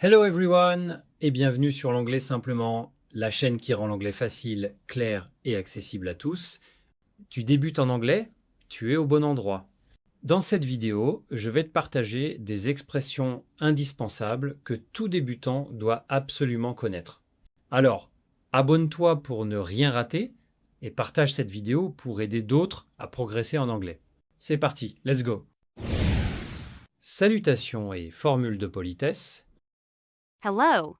Hello everyone et bienvenue sur l'anglais simplement, la chaîne qui rend l'anglais facile, clair et accessible à tous. Tu débutes en anglais? Tu es au bon endroit. Dans cette vidéo, je vais te partager des expressions indispensables que tout débutant doit absolument connaître. Alors, abonne-toi pour ne rien rater et partage cette vidéo pour aider d'autres à progresser en anglais. C'est parti, let's go! Salutations et formules de politesse. Hello.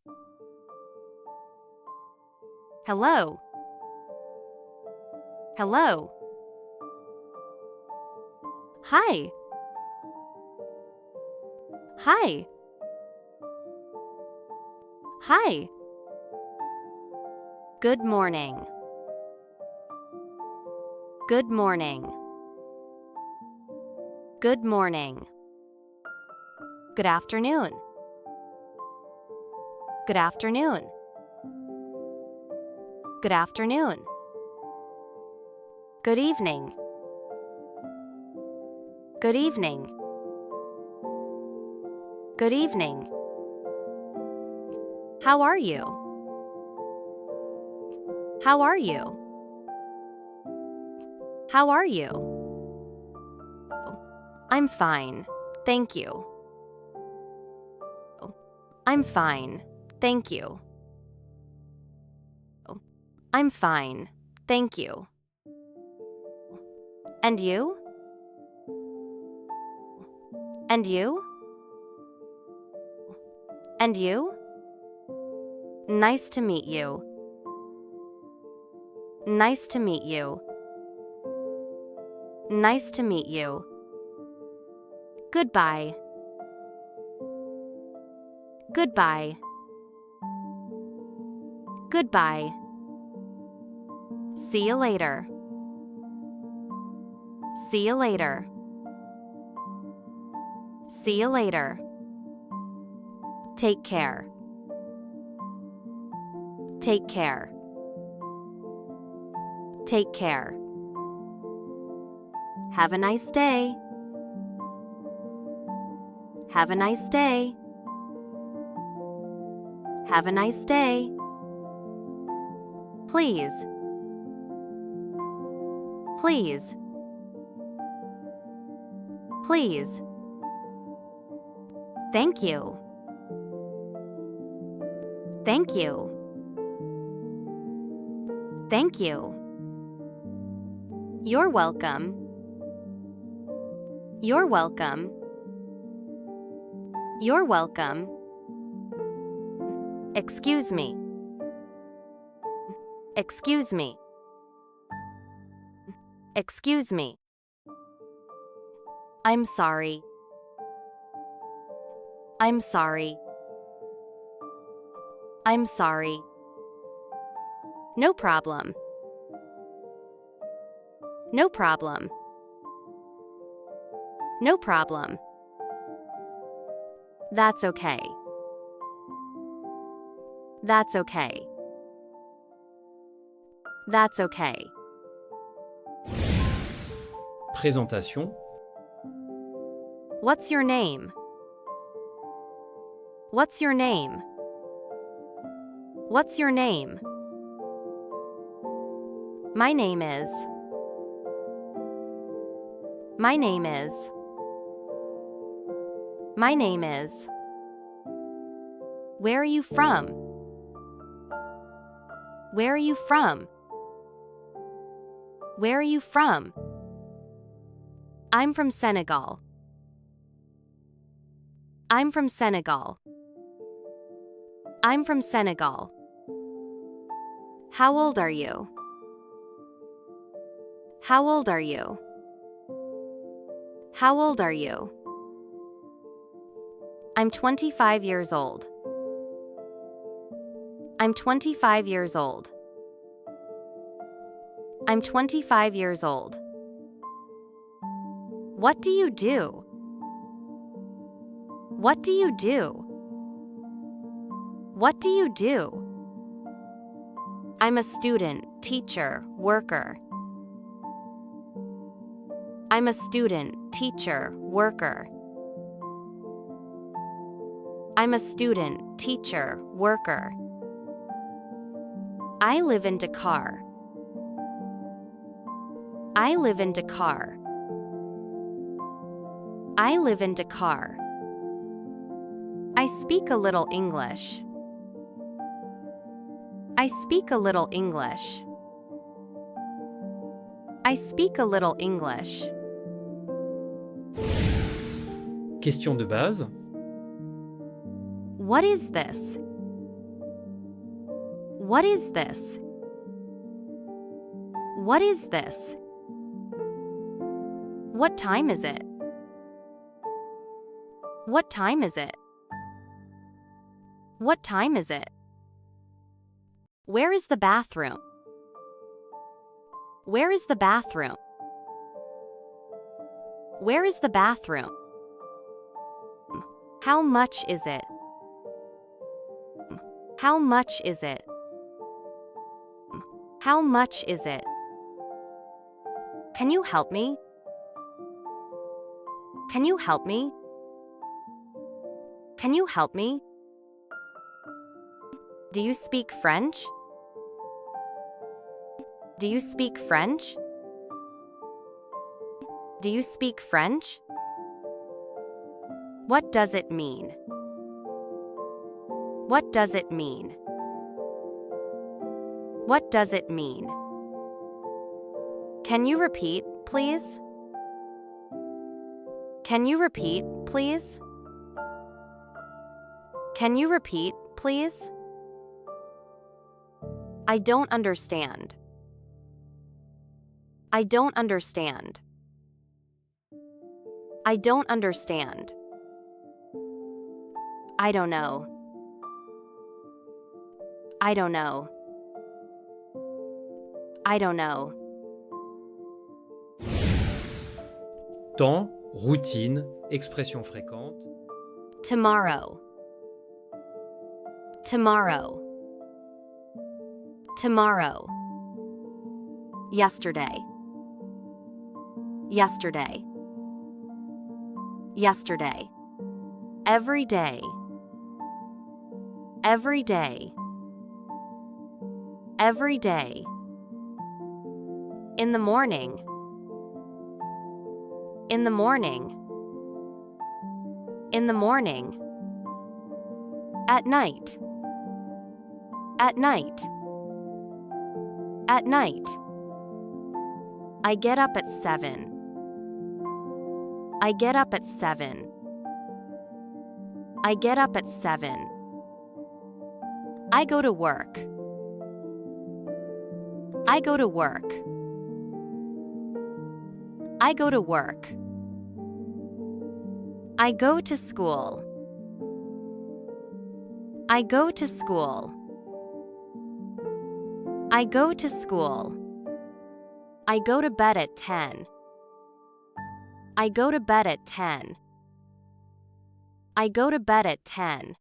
Hello. Hello. Hi. Hi. Hi. Good morning. Good morning. Good morning. Good afternoon. Good afternoon. Good afternoon. Good evening. Good evening. Good evening. How are you? How are you? How are you? I'm fine, thank you. I'm fine. Thank you. I'm fine, thank you. And you? And you? And you? Nice to meet you. Nice to meet you. Nice to meet you. Goodbye. Goodbye. Goodbye. See you later. See you later. See you later. Take care. Take care. Take care. Have a nice day. Have a nice day. Have a nice day. Please. Please. Please. Thank you. Thank you. Thank you. You're welcome. You're welcome. You're welcome. Excuse me. Excuse me. Excuse me. I'm sorry. I'm sorry. I'm sorry. No problem. No problem. No problem. That's okay. That's okay. That's okay. Présentation. What's your name? What's your name? What's your name? My name is. My name is. My name is. Where are you from? Where are you from? Where are you from? I'm from Senegal. I'm from Senegal. I'm from Senegal. How old are you? How old are you? How old are you? I'm 25 years old. I'm 25 years old. I'm 25 years old. What do you do? What do you do? What do you do? I'm a student, teacher, worker. I'm a student, teacher, worker. I'm a student, teacher, worker. I live in Dakar. I live in Dakar. I live in Dakar. I speak a little English. I speak a little English. I speak a little English. Question de base. What is this? What is this? What is this? What time is it? What time is it? What time is it? Where is the bathroom? Where is the bathroom? Where is the bathroom? How much is it? How much is it? How much is it? Can you help me? Can you help me? Can you help me? Do you speak French? Do you speak French? Do you speak French? What does it mean? What does it mean? What does it mean? Can you repeat, please? Can you repeat, please? Can you repeat, please? I don't understand. I don't understand. I don't understand. I don't know. I don't know. I don't know. Temps, routine, expression fréquente. Tomorrow. Tomorrow. Tomorrow. Yesterday. Yesterday. Yesterday. Every day. Every day. Every day. In the morning. In the morning. In the morning. At night. At night. At night. I get up at 7. I get up at 7. I get up at 7. I go to work. I go to work. I go to work. I go to school. I go to school. I go to school. I go to bed at 10. I go to bed at 10. I go to bed at 10.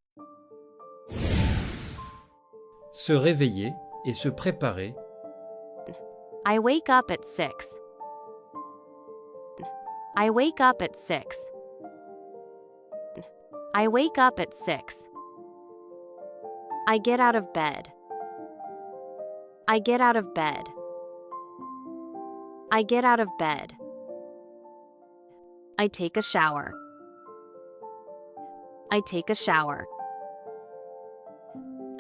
Se réveiller et se préparer. I wake up at 6. I wake up at 6. I wake up at 6. I get out of bed. I get out of bed. I get out of bed. I take a shower. I take a shower.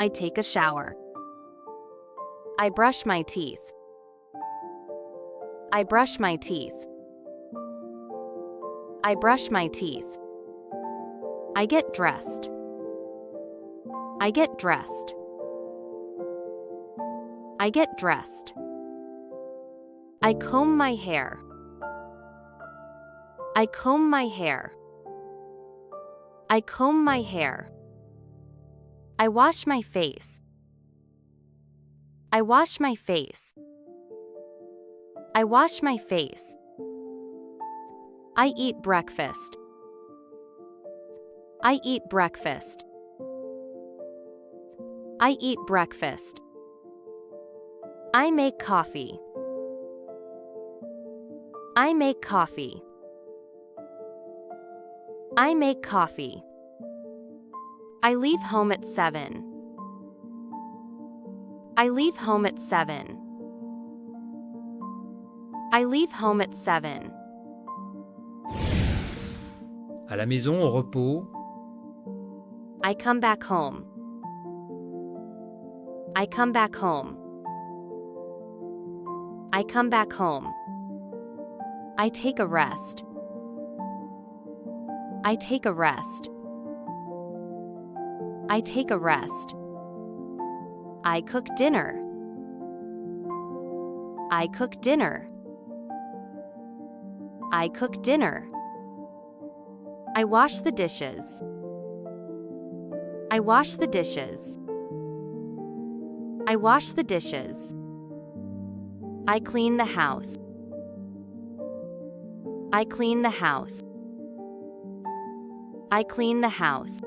I take a shower. I brush my teeth. I brush my teeth. I brush my teeth. I get dressed. I get dressed. I get dressed. I comb my hair. I comb my hair. I comb my hair. I wash my face. I wash my face. I wash my face. I eat breakfast. I eat breakfast. I eat breakfast. I make coffee. I make coffee. I make coffee. I leave home at 7. I leave home at 7. I leave home at 7. À la maison, au repos. I come back home. I come back home. I come back home. I take a rest. I take a rest. I take a rest. I cook dinner. I cook dinner. I cook dinner. I wash the dishes. I wash the dishes. I wash the dishes. I clean the house. I clean the house. I clean the house.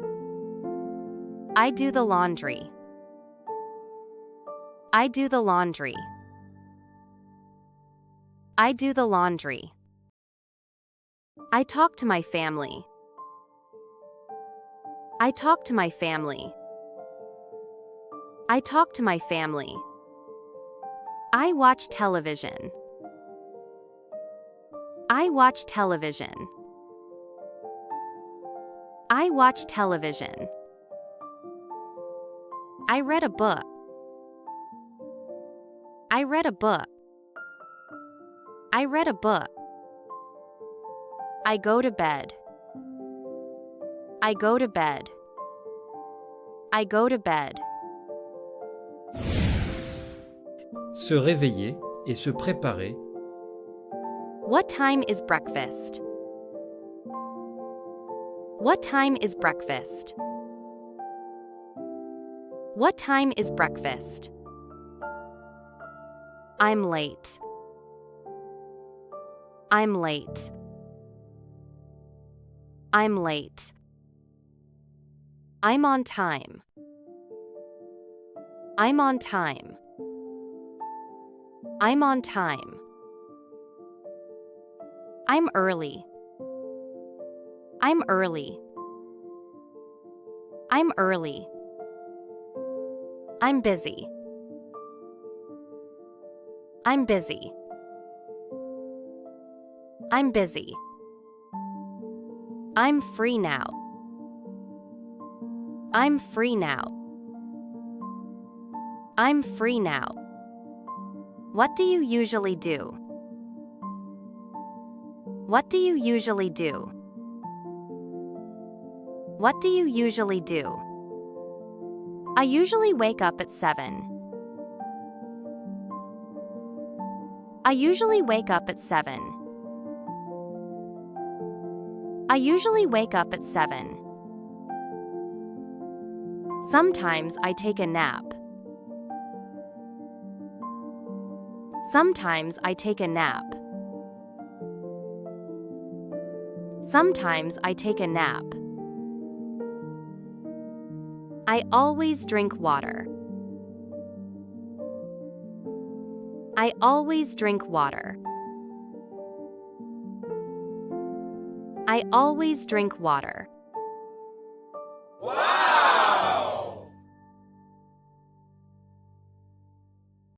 I do the laundry. I do the laundry. I do the laundry. I talk to my family. I talk to my family. I talk to my family. I watch television. I watch television. I watch television. I read a book. I read a book. I read a book. I go to bed. I go to bed. I go to bed. Se réveiller et se préparer. What time is breakfast? What time is breakfast? What time is breakfast? I'm late. I'm late. I'm late. I'm on time. I'm on time. I'm on time. I'm early. I'm early. I'm early. I'm busy. I'm busy. I'm busy. I'm free now. I'm free now. I'm free now. What do you usually do? What do you usually do? What do you usually do? I usually wake up at 7. I usually wake up at 7. I usually wake up at 7. Sometimes I take a nap. Sometimes I take a nap. Sometimes I take a nap. I always drink water. I always drink water. I always drink water. Wow!